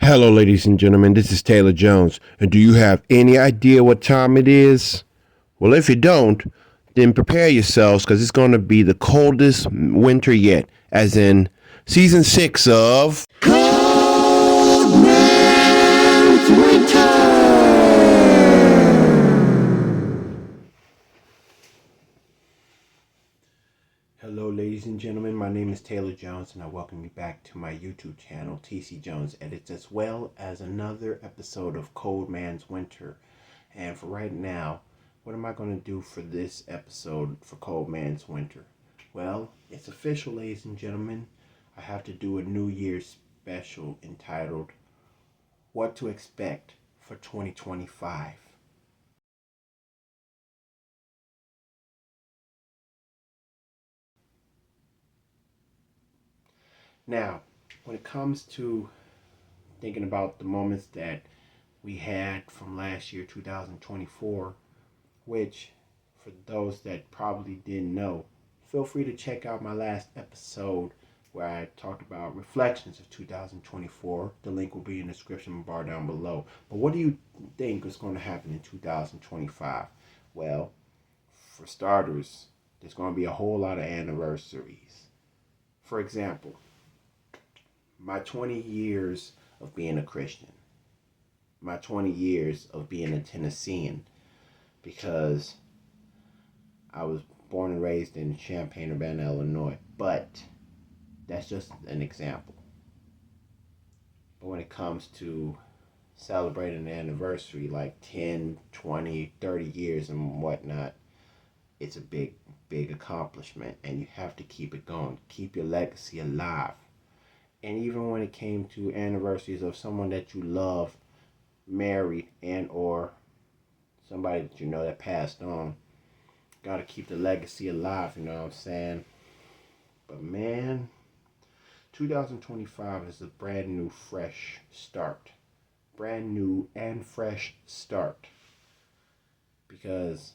Hello, ladies and gentlemen. This is Taylor Jones. And do you have any idea what time it is? Well, if you don't, then prepare yourselves because it's going to be the coldest winter yet, as in season 6 of Cold Man's Winter. Hello, ladies and gentlemen. My name is Taylor Jones, and I welcome you back to my YouTube channel, TC Jones Edits, as well as another episode of Cold Man's Winter. And for right now, what am I going to do for this episode for Cold Man's Winter? Well, it's official, ladies and gentlemen. I have to do a New Year's special entitled What to Expect for 2025. Now, when it comes to thinking about the moments that we had from last year, 2024, which for those that probably didn't know, feel free to check out my last episode where I talked about reflections of 2024. The link will be in the description bar down below. But what do you think is going to happen in 2025? Well, for starters, there's going to be a whole lot of anniversaries. For example, my 20 years of being a Christian, my 20 years of being a Tennessean, because I was born and raised in Champaign, Urbana, Illinois. But that's just an example. But when it comes to celebrating an anniversary like 10, 20, 30 years and whatnot, it's a big, big accomplishment. And you have to keep it going. Keep your legacy alive. And even when it came to anniversaries of someone that you love, married, and or somebody that you know that passed on, gotta keep the legacy alive, you know what I'm saying? But man, 2025 is a brand new, fresh start. Brand new and fresh start. Because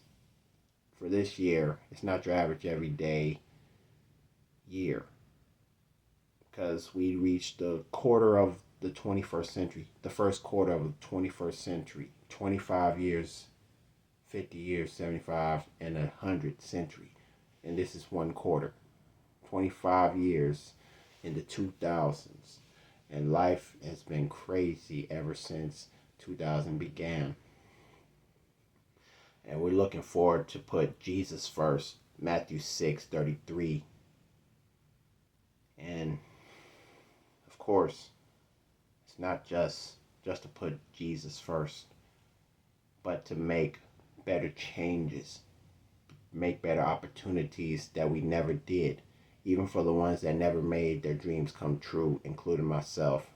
for this year, it's not your average everyday year. Because we reached the quarter of the 21st century, the first quarter of the 21st century, 25 years, 50 years, 75, and 100 century. And this is one quarter. 25 years in the 2000s. And life has been crazy ever since 2000 began. And we're looking forward to put Jesus first. Matthew 6:33. And of course, it's not just to put Jesus first, but to make better changes, make better opportunities that we never did, even for the ones that never made their dreams come true, including myself.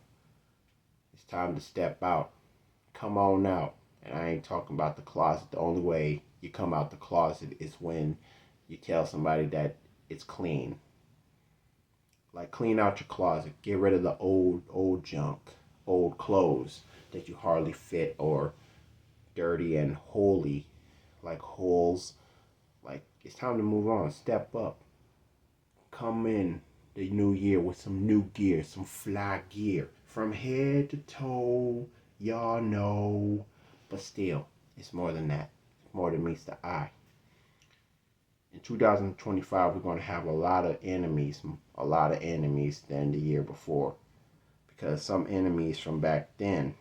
It's time to step out. Come on out. And I ain't talking about the closet. The only way you come out the closet is when you tell somebody that it's clean. Like, clean out your closet. Get rid of the old junk, old clothes that you hardly fit or dirty and holy, like holes. Like, it's time to move on. Step up. Come in the new year with some new gear, some fly gear. From head to toe, y'all know. But still, it's more than that. It's more than meets the eye. In 2025, we're going to have a lot of enemies than the year before. Because some enemies from back then,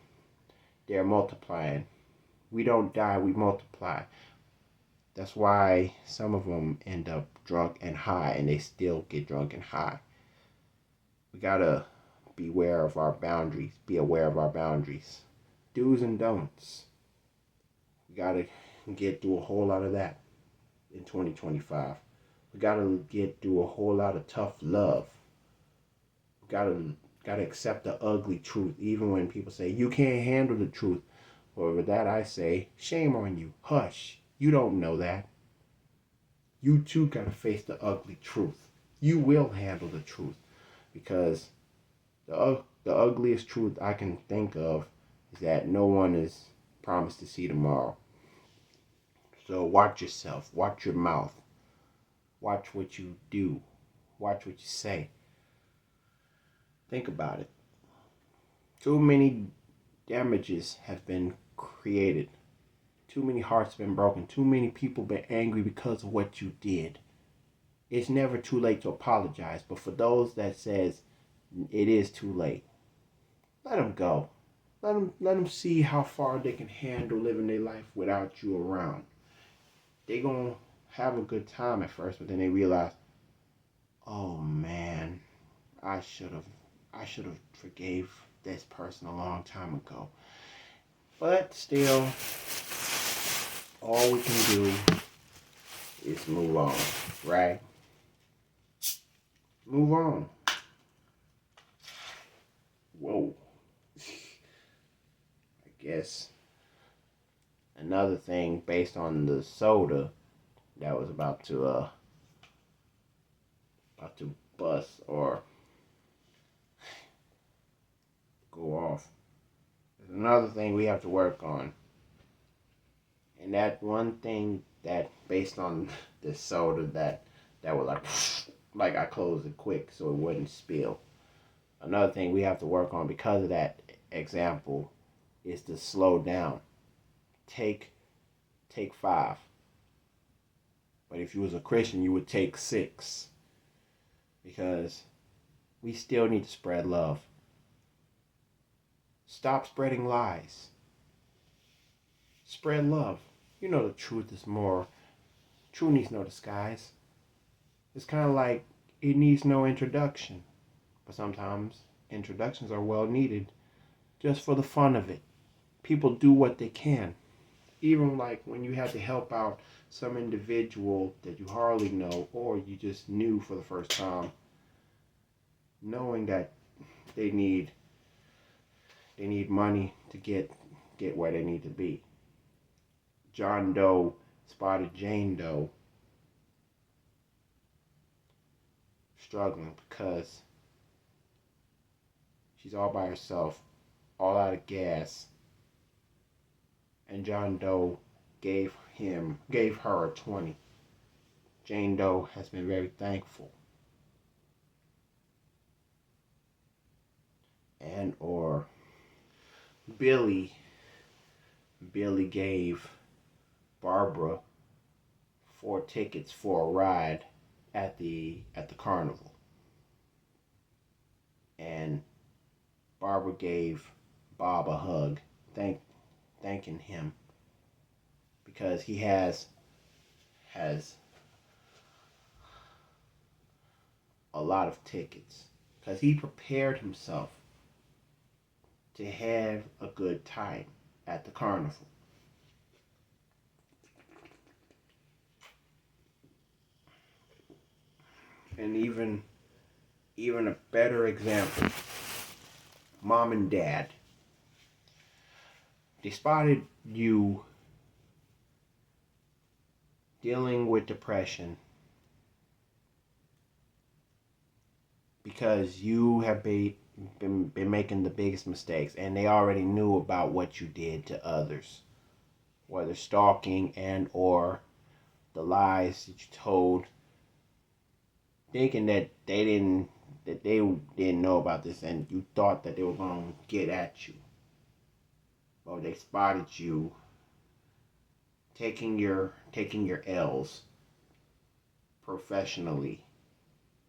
they're multiplying. We don't die, we multiply. That's why some of them end up drunk and high, and they still get drunk and high. We gotta beware of our boundaries, be aware of our boundaries. Do's and don'ts. We gotta get through a whole lot of that in 2025. We gotta get through a whole lot of tough love. We gotta accept the ugly truth, even when people say you can't handle the truth. Well, with that I say, shame on you. Hush. You don't know that. You too gotta face the ugly truth. You will handle the truth, because the ugliest truth I can think of is that no one is promised to see tomorrow. So watch yourself, watch your mouth, watch what you do, watch what you say. Think about it. Too many damages have been created. Too many hearts have been broken. Too many people been angry because of what you did. It's never too late to apologize. But for those that says it is too late, let them go. Let them see how far they can handle living their life without you around. They gonna have a good time at first, but then they realize, oh man, I should have I should have forgave this person a long time ago. But still, all we can do is move on, right? Move on. Whoa. I guess another thing based on the soda that was about to bust or go off. There's another thing we have to work on. And that one thing that based on the soda that was like I closed it quick so it wouldn't spill. Another thing we have to work on because of that example is to slow down. Take 5. But if you was a Christian, you would take 6. Because we still need to spread love. Stop spreading lies. Spread love. You know the truth is more. Truth needs no disguise. It's kind of like it needs no introduction. But sometimes introductions are well needed just for the fun of it. People do what they can. Even like when you had to help out some individual that you hardly know or you just knew for the first time, knowing that they need money to get where they need to be. John Doe spotted Jane Doe struggling because she's all by herself, all out of gas, and John Doe gave her a 20. Jane Doe has been very thankful. And or Billy gave Barbara 4 tickets for a ride at the carnival. And Barbara gave Bob a hug, thanking him because he has a lot of tickets because he prepared himself to have a good time at the carnival. And even a better example, mom and dad, they spotted you dealing with depression because you have been making the biggest mistakes and they already knew about what you did to others, whether stalking and or the lies that you told, thinking that they didn't know about this and you thought that they were going to get at you. Well, they spotted you taking your L's professionally,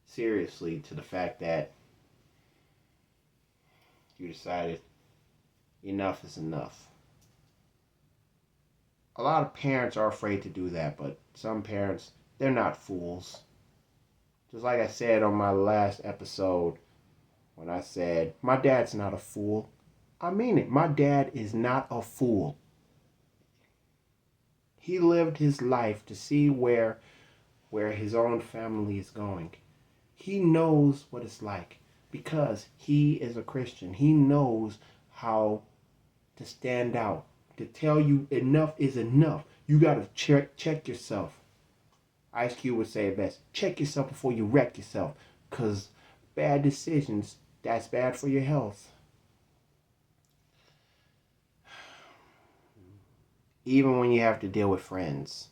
seriously, to the fact that you decided enough is enough. A lot of parents are afraid to do that, but some parents, they're not fools. Just like I said on my last episode, when I said, my dad's not a fool. I mean it. My dad is not a fool. He lived his life to see where his own family is going. He knows what it's like because he is a Christian. He knows how to stand out, to tell you enough is enough. You got to check yourself. Ice Cube would say it best. Check yourself before you wreck yourself, because bad decisions, that's bad for your health. Even when you have to deal with friends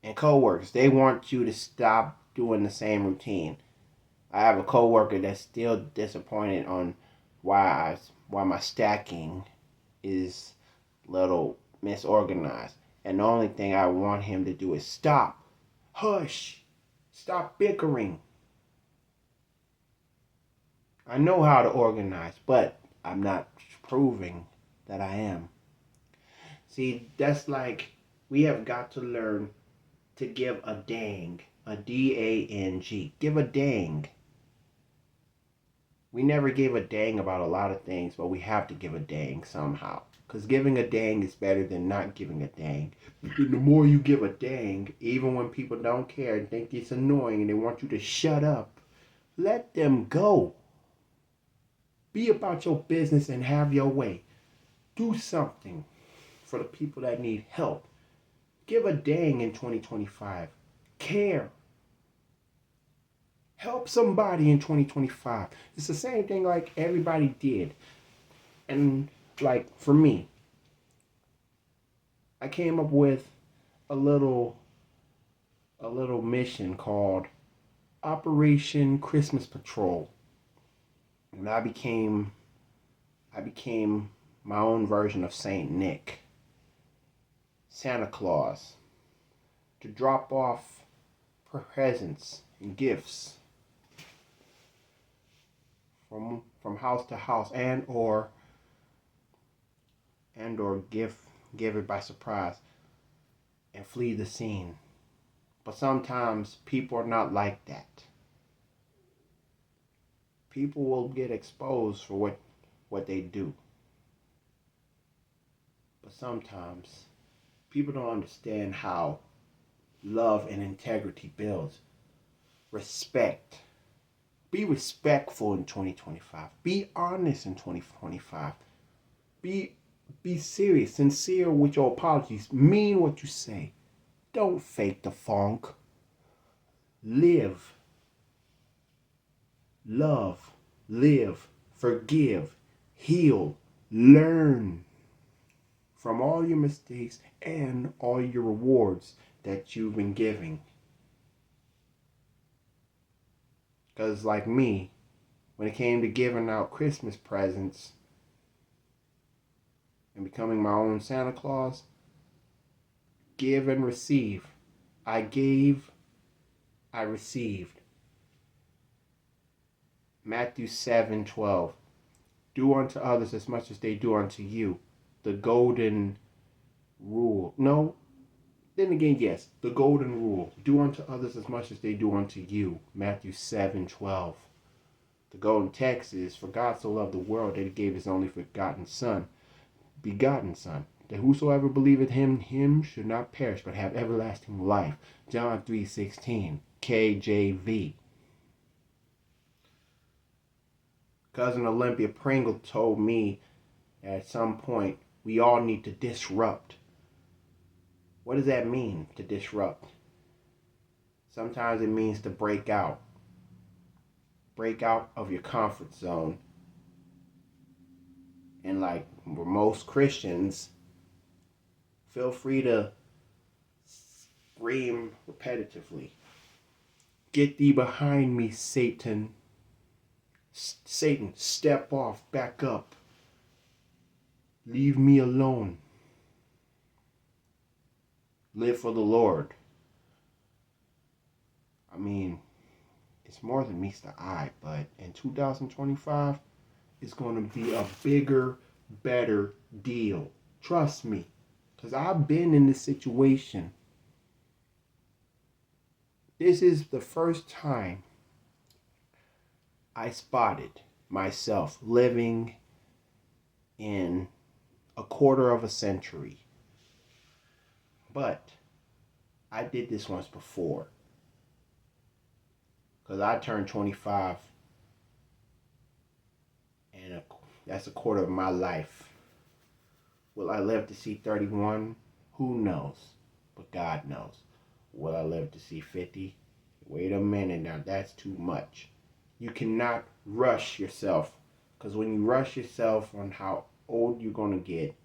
and coworkers, they want you to stop doing the same routine. I have a coworker that's still disappointed on why my stacking is little misorganized. And the only thing I want him to do is stop. Hush. Stop bickering. I know how to organize, but I'm not proving that I am. See, that's like we have got to learn to give a dang. A DANG. Give a dang. We never gave a dang about a lot of things, but we have to give a dang somehow. Because giving a dang is better than not giving a dang. And the more you give a dang, even when people don't care and think it's annoying and they want you to shut up, let them go. Be about your business and have your way. Do something for the people that need help. Give a dang in 2025. Care. Help somebody in 2025. It's the same thing like everybody did. And like for me, I came up with a little mission called Operation Christmas Patrol. And I became my own version of Saint Nick. Santa Claus, to drop off presents and gifts from house to house and or give it by surprise and flee the scene. But sometimes people are not like that. People will get exposed for what they do. But sometimes people don't understand how love and integrity builds. Respect. Be respectful in 2025. Be honest in 2025. Be serious, sincere with your apologies. Mean what you say. Don't fake the funk. Live. Love. Live. Forgive. Heal. Learn from all your mistakes and all your rewards that you've been giving. Because like me, when it came to giving out Christmas presents and becoming my own Santa Claus, give and receive. I gave, I received. Matthew 7:12. Do unto others as much as they do unto you. The golden rule. No, then again, yes, the golden rule. Do unto others as much as they do unto you. Matthew 7:12. The golden text is, for God so loved the world that he gave his only begotten Son, that whosoever believeth him should not perish but have everlasting life. John 3:16. KJV. Cousin Olympia Pringle told me at some point we all need to disrupt. What does that mean, to disrupt? Sometimes it means to break out. Break out of your comfort zone. And like most Christians, feel free to scream repetitively. Get thee behind me, Satan. Satan, step off, back up. Leave me alone. Live for the Lord. I mean, it's more than meets the eye, but in 2025, it's going to be a bigger, better deal. Trust me, because I've been in this situation. This is the first time I spotted myself living in a quarter of a century. But I did this once before. Because I turned 25 and that's a quarter of my life. Will I live to see 31? Who knows? But God knows. Will I live to see 50? Wait a minute now, that's too much. You cannot rush yourself, because when you rush yourself on how old you're going to get,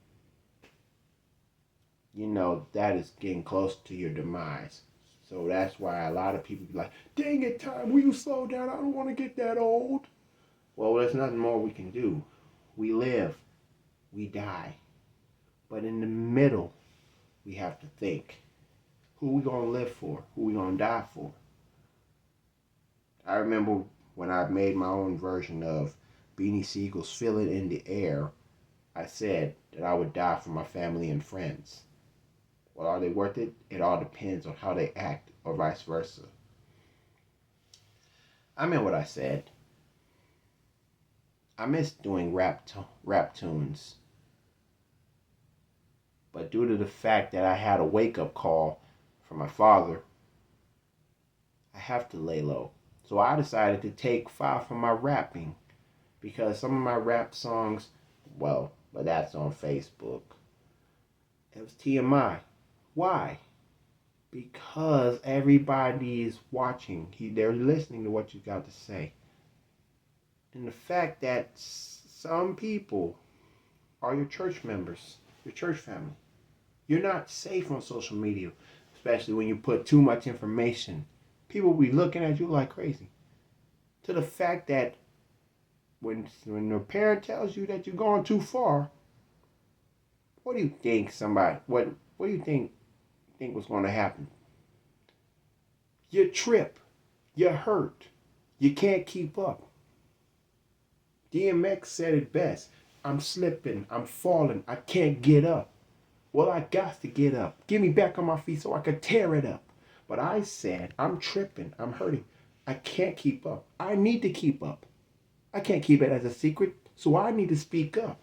you know, that is getting close to your demise. So that's why a lot of people be like, dang it, time, will you slow down? I don't want to get that old. Well, there's nothing more we can do. We live, we die. But in the middle, we have to think. Who we gonna live for? Who we gonna die for? I remember when I made my own version of Beanie Siegel's Feel It in the Air, I said that I would die for my family and friends. Well, are they worth it? It all depends on how they act, or vice versa. I meant what I said. I miss doing rap tunes, but due to the fact that I had a wake-up call from my father, I have to lay low. So I decided to take 5 from my rapping because some of my rap songs, well, but that's on Facebook. It was TMI. Why? Because everybody is watching. They're listening to what you got to say. And the fact that some people are your church members, your church family. You're not safe on social media, especially when you put too much information. People will be looking at you like crazy. To the fact that when the parent tells you that you're going too far, what do you think what do you think was going to happen? You trip, you hurt, you can't keep up. DMX said it best. I'm slipping, I'm falling, I can't get up. Well, I got to get up. Get me back on my feet so I could tear it up. But I said, I'm tripping, I'm hurting. I can't keep up. I need to keep up. I can't keep it as a secret, so I need to speak up.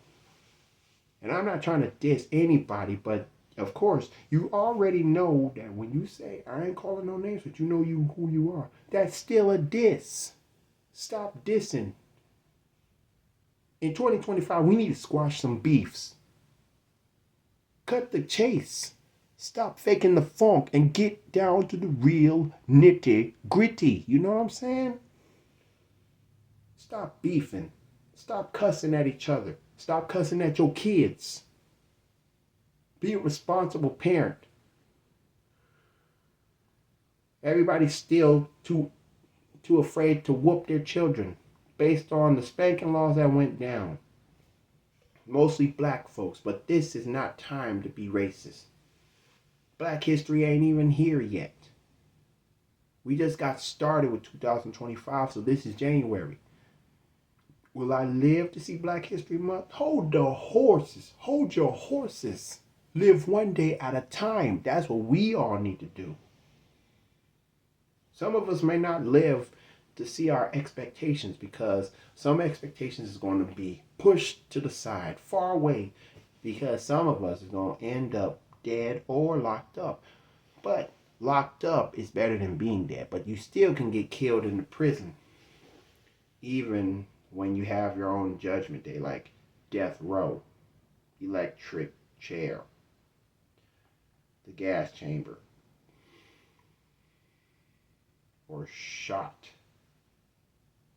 And I'm not trying to diss anybody, but of course, you already know that when you say, I ain't calling no names, but you know who you are, that's still a diss. Stop dissing. In 2025, we need to squash some beefs. Cut the chase. Stop faking the funk and get down to the real nitty gritty. You know what I'm saying? Stop beefing. Stop cussing at each other. Stop cussing at your kids. Be a responsible parent. Everybody's still too afraid to whoop their children based on the spanking laws that went down. Mostly black folks, but this is not time to be racist. Black history ain't even here yet. We just got started with 2025, so this is January. Will I live to see Black History Month? Hold the horses. Hold your horses. Live one day at a time. That's what we all need to do. Some of us may not live to see our expectations because some expectations is going to be pushed to the side, far away, because some of us is going to end up dead or locked up. But locked up is better than being dead, but you still can get killed in the prison, even when you have your own judgment day, like death row, electric chair, the gas chamber, or shot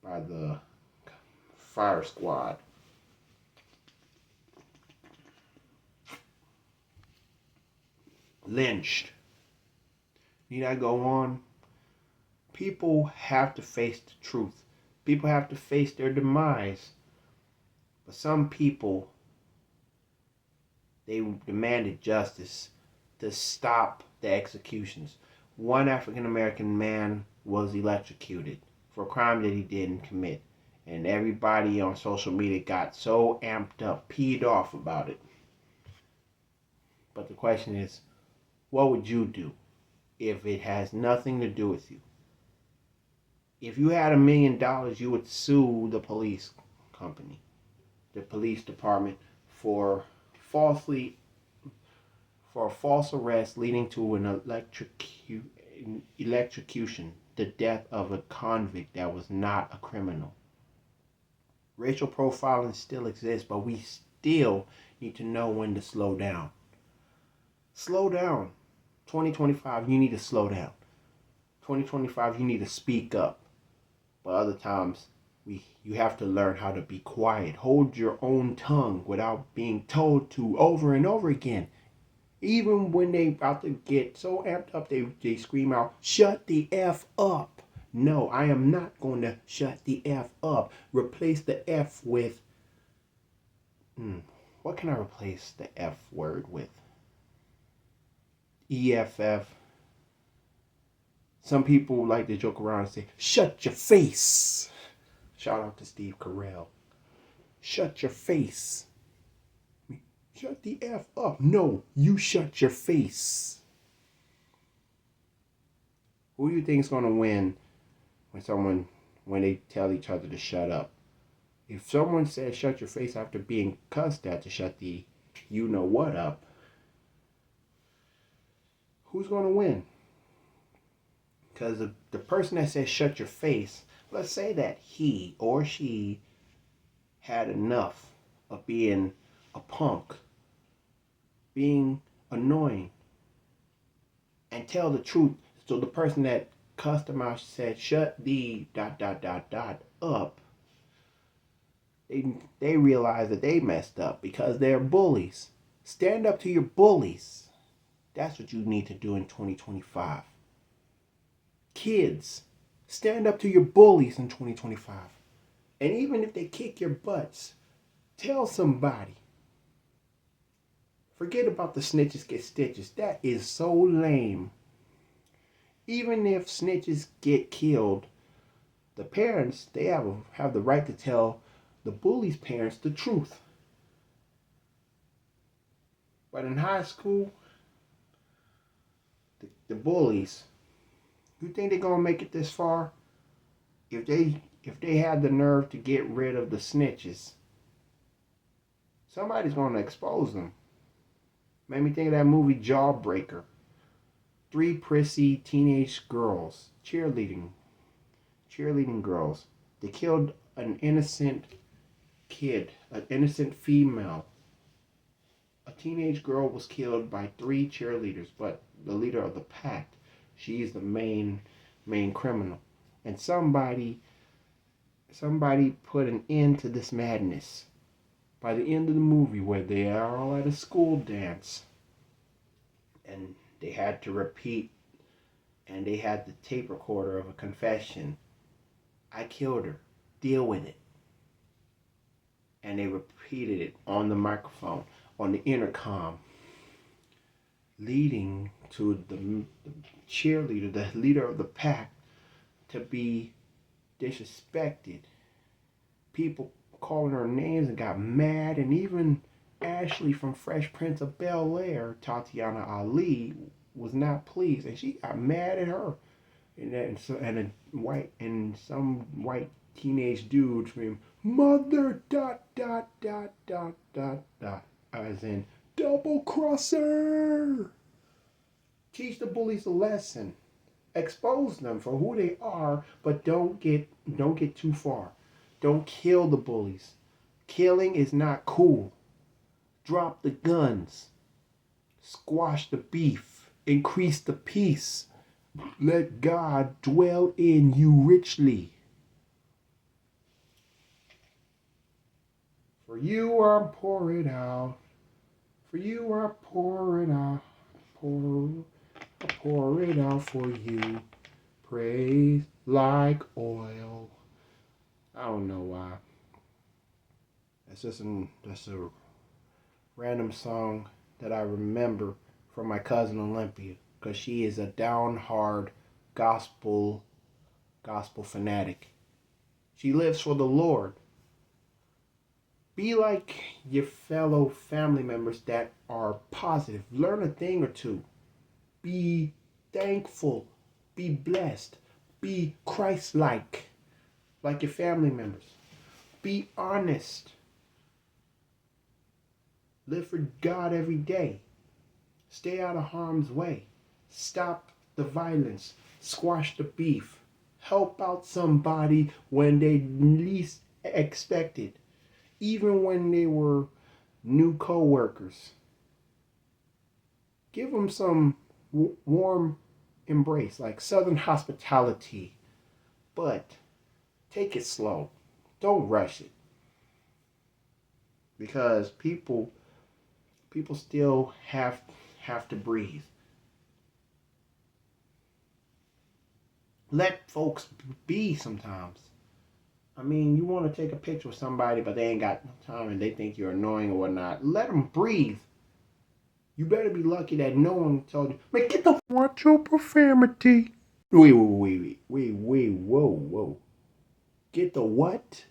by the fire squad. Lynched. Need I go on? People have to face the truth. People have to face their demise. But some people, they demanded justice to stop the executions. One African American man was electrocuted for a crime that he didn't commit. And everybody on social media got so amped up, peed off about it. But the question is, what would you do if it has nothing to do with you? If you had $1 million, you would sue the police company, the police department for a false arrest leading to an electrocution, the death of a convict that was not a criminal. Racial profiling still exists, but we still need to know when to slow down. Slow down. 2025, you need to slow down. 2025, you need to speak up. But other times, you have to learn how to be quiet. Hold your own tongue without being told to over and over again. Even when they about to get so amped up, they scream out, shut the F up. No, I am not going to shut the F up. Replace the F with, what can I replace the F word with? EFF. Some people like to joke around and say, shut your face. Shout out to Steve Carell. Shut your face. Shut the F up. No, you shut your face. Who do you think is going to win when they tell each other to shut up? If someone says shut your face after being cussed at to shut the you know what up, who's going to win? Because the person that says shut your face, let's say that he or she had enough of being a punk, being annoying, and tell the truth. So the person that cussed them out said shut the ... up. They realize that they messed up because they're bullies. Stand up to your bullies. That's what you need to do in 2025. Kids, stand up to your bullies in 2025. And even if they kick your butts, tell somebody. Forget about the snitches get stitches. That is so lame. Even if snitches get killed, the parents, they have the right to tell the bully's parents the truth. But in high school, the bullies, you think they're gonna make it this far? If they had the nerve to get rid of the snitches, somebody's gonna expose them. Made me think of that movie Jawbreaker. 3 prissy teenage girls, cheerleading girls. They killed an innocent kid, an innocent female. A teenage girl was killed by 3 cheerleaders, but the leader of the pack, she is the main criminal. And somebody put an end to this madness. By the end of the movie, where they are all at a school dance, and they had to repeat, and they had the tape recorder of a confession. I killed her. Deal with it. And they repeated it on the microphone, on the intercom, leading to the cheerleader, the leader of the pack, to be disrespected. People calling her names and got mad, and even Ashley from Fresh Prince of Bel-Air, Tatiana Ali, was not pleased, and she got mad at her. And some white teenage dude screamed, "Mother ... as in double crosser." Teach the bullies a lesson. Expose them for who they are, but don't get too far. Don't kill the bullies. Killing is not cool. Drop the guns. Squash the beef. Increase the peace. Let God dwell in you richly. For you I pour it out. For you I pour it out. I pour it out for you. Praise like oil. I don't know why. That's a random song that I remember from my cousin Olympia, because she is a down hard gospel fanatic. She lives for the Lord. Be like your fellow family members that are positive. Learn a thing or two. Be thankful. Be blessed. Be Christ-like your family members. Be honest. Live for God every day. Stay out of harm's way. Stop the violence. Squash the beef. Help out somebody when they least expect it. Even when they were new co-workers. Give them some warm embrace, like Southern hospitality. But take it slow. Don't rush it. Because people still have to breathe. let folks be sometimes. I mean, you want to take a picture with somebody, but they ain't got no time and they think you're annoying or whatnot. Let them breathe. You better be lucky that no one told you, man, get the watch your profanity. Wait, whoa. Get the what?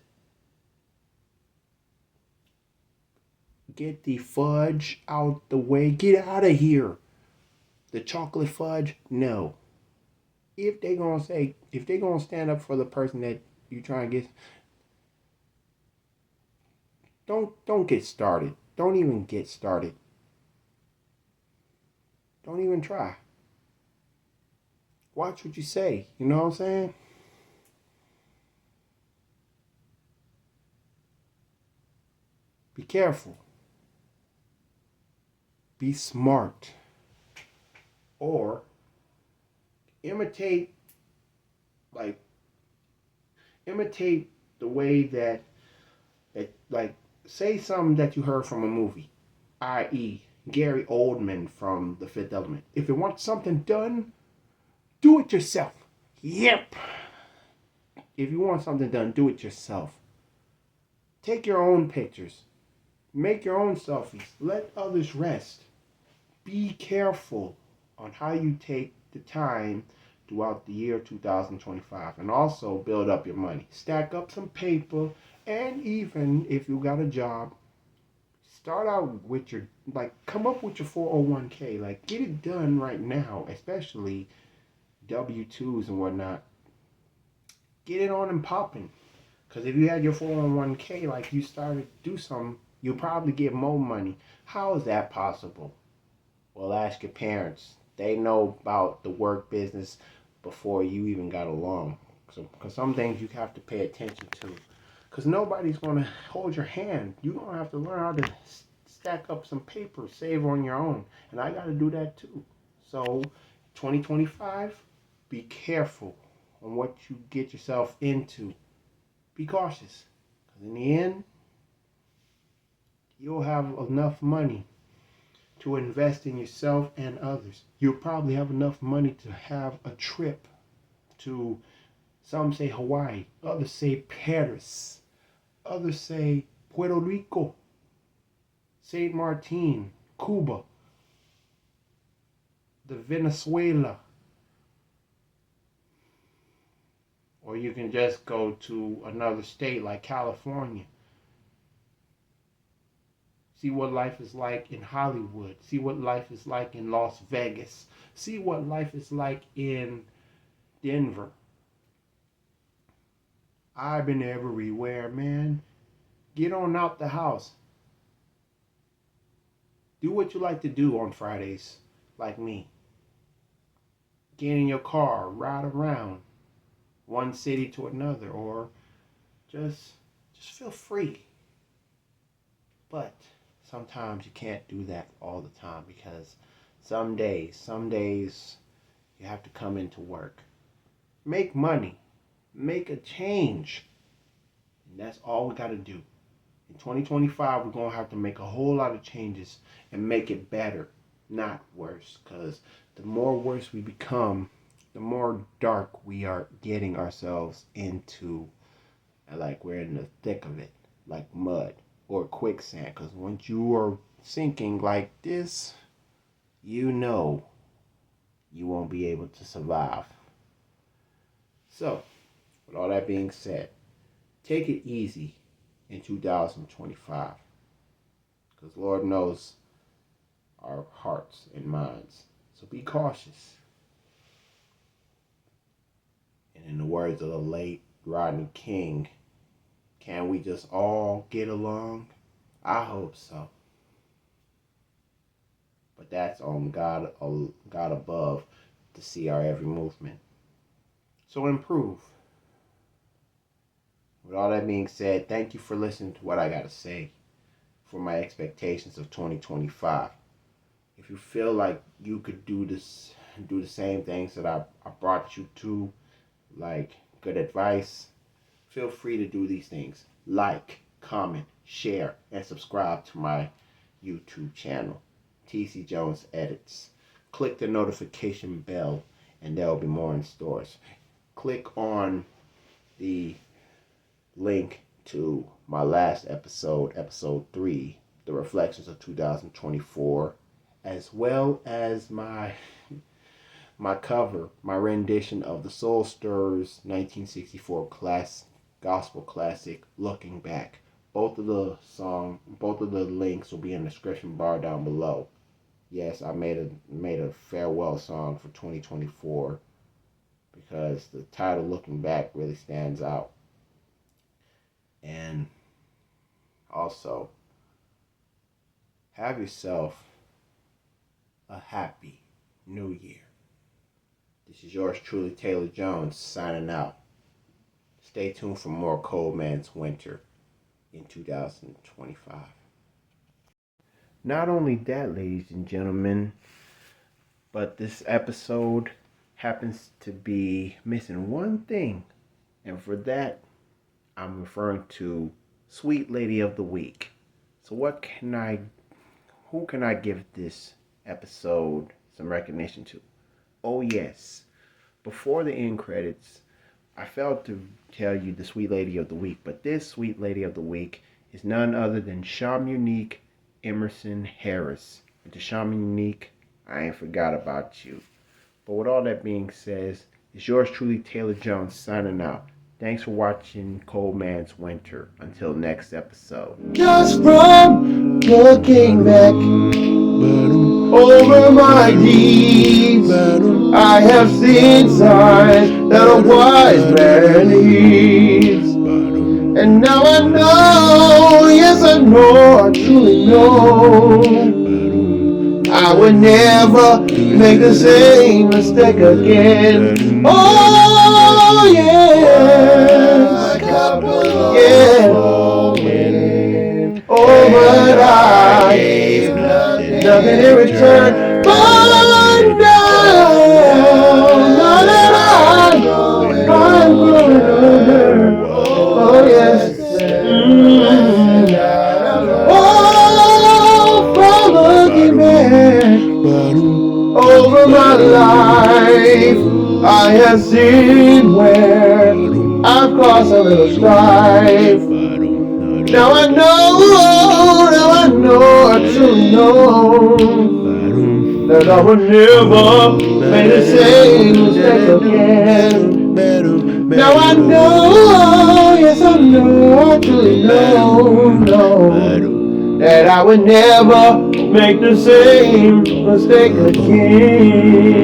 Get the fudge out the way. Get out of here. The chocolate fudge, no. If they gonna stand up for the person that you trying to get, don't get started. Don't even get started. Don't even try. Watch what you say. You know what I'm saying? Be careful. Be smart. Or imitate like imitate the way that like say something that you heard from a movie, i.e. Gary Oldman from The Fifth Element. If you want something done, do it yourself. Yep. If you want something done, do it yourself. Take your own pictures. Make your own selfies. Let others rest. Be careful on how you take the time throughout the year 2025, and also build up your money. Stack up some paper, and even if you got a job, start out with your, like, come up with your 401k. Like, get it done right now, especially W-2s and whatnot. Get it on and popping. Because if you had your 401k, like, you started to do something, you'll probably get more money. How is that possible? Well, ask your parents. They know about the work business before you even got along. Because some things you have to pay attention to. Because nobody's going to hold your hand. You're going to have to learn how to stack up some paper, save on your own. And I got to do that too. So, 2025, be careful on what you get yourself into. Be cautious. Because in the end, you'll have enough money to invest in yourself and others. You'll probably have enough money to have a trip to, some say Hawaii, others say Paris, others say Puerto Rico, Saint Martin, Cuba, the Venezuela. Or you can just go to another state like California. See what life is like in Hollywood. See what life is like in Las Vegas. See what life is like in Denver. I've been everywhere, man. Get on out the house. Do what you like to do on Fridays, like me. Get in your car, ride around one city to another, or just feel free. But sometimes you can't do that all the time, because some days you have to come into work. Make money. Make a change. And that's all we got to do. In 2025, we're going to have to make a whole lot of changes and make it better, not worse. Because the more worse we become, the more dark we are getting ourselves into. Like we're in the thick of it, like mud or quicksand. Because once you are sinking like this, you know you won't be able to survive. So, with all that being said, take it easy in 2025. Because Lord knows our hearts and minds. So be cautious. And in the words of the late Rodney King, can we just all get along? I hope so. But that's on God above to see our every movement. So improve. With all that being said, thank you for listening to what I got to say for my expectations of 2025. If you feel like you could do the same things that I brought you to, like good advice, feel free to do these things. Like, comment, share, and subscribe to my YouTube channel, TC Jones Edits. Click the notification bell, and there will be more in stores. click on the link to my last episode, episode 3, The Reflections of 2024, as well as my cover, my rendition of the Soul Stirrers 1964 gospel classic, Looking Back. Both of the links will be in the description bar down below. Yes, I made a farewell song for 2024 because the title Looking Back really stands out. And also, have yourself a happy new year. This is yours truly, Taylor Jones, signing out. Stay tuned for more Cold Man's Winter in 2025. Not only that, ladies and gentlemen, but this episode happens to be missing one thing. And for that, I'm referring to Sweet Lady of the Week. So who can I give this episode some recognition to? Oh yes, before the end credits, I failed to tell you the Sweet Lady of the Week, but this Sweet Lady of the Week is none other than Shamunique Emerson Harris. And to Shamunique, I ain't forgot about you. But with all that being said, it's yours truly, Taylor Jones, signing out. Thanks for watching Cold Man's Winter. Until next episode. Just from looking back over my deeds, I have seen signs that a wise man needs. And now I know, yes I know, I truly know, I would never make the same mistake again. Oh yes, yeah. Oh, but I gave nothing in return. But now that I'm growing older. Oh yes. Oh, from looking back over my life, I have seen where I've caused a little strife. Now I know, I truly know that I will never make the same mistake again. Now I know, yes I know, I truly know that I would never make the same mistake again.